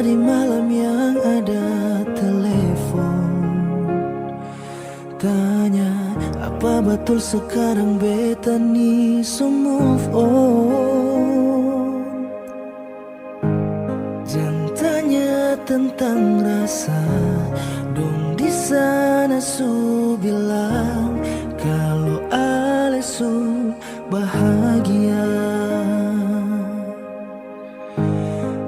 Tadi malam yang ada telepon tanya, apa betul sekarang beta ni so move on. Jangan tanya tentang rasa, dong di sana su bilang kalau ale su bahagia.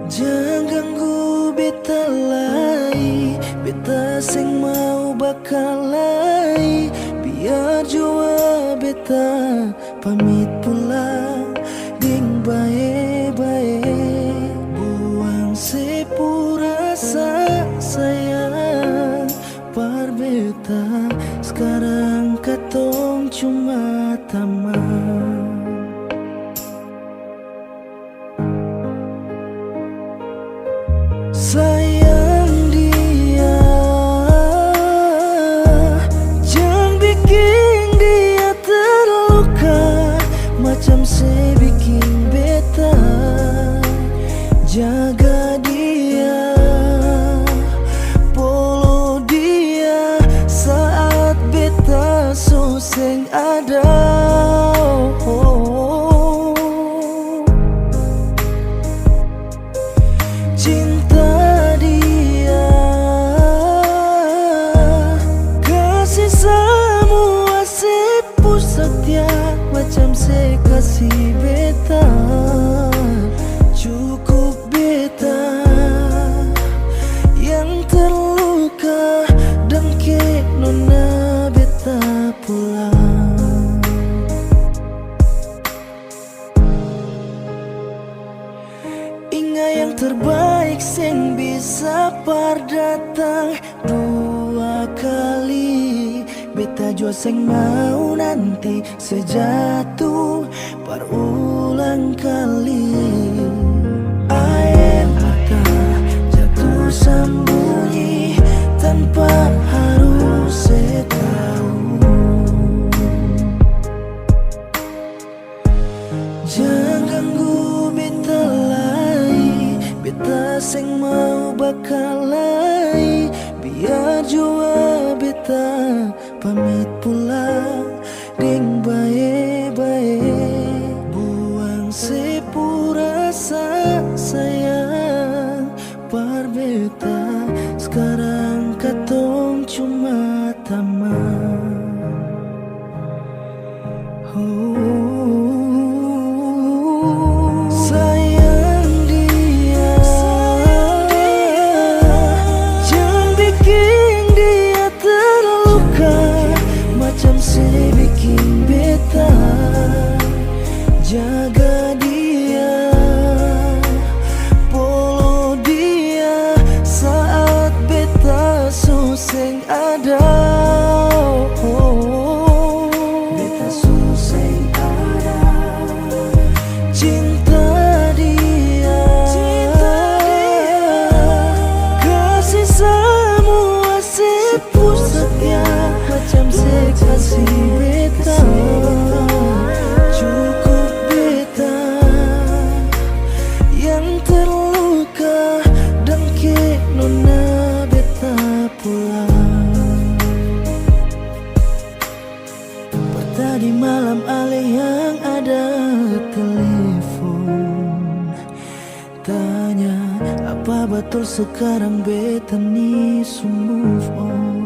Jangan ganggu beta lagi, beta seng mau bakalai. Biar jua beta pamit pulang ding bae-bae. Buang sepura rasa sayang par beta, sekarang katong cuma teman. Sayang dia, jangan bikin dia terluka macam saya bikin beta. Jaga dia, polo dia saat beta suseng ada. Cinta dia, kasih semua sepuh setia macam saya kasih beta. Cukup beta yang terluka dan ke nona beta pulang. Ingat yang terbaik seng bisa par datang dua kali. Beta jua seng mau nanti sejatuh par ulang kali. Air mata jatuh sembunyi tanpa harus saya tahu. Jangan ganggu beta lagi, beta seng mau bakalai. Biar jua beta pamit pulang ding bae-bae. Buang sepura rasa sayang par beta, sekarang katong cuma teman. Sayang dia, jangan bikin dia terluka macam saya bikin beta. Jaga dia, polo dia saat beta suseng ada. Beta suseng ada. Cinta dia, kasih semua sepuh setia macam saya kasih beta. Cukup beta yang terluka dan ke nona beta pulang. Tadi malam ale yang ada telepon tanya, apa betul sekarang beta ni so move on.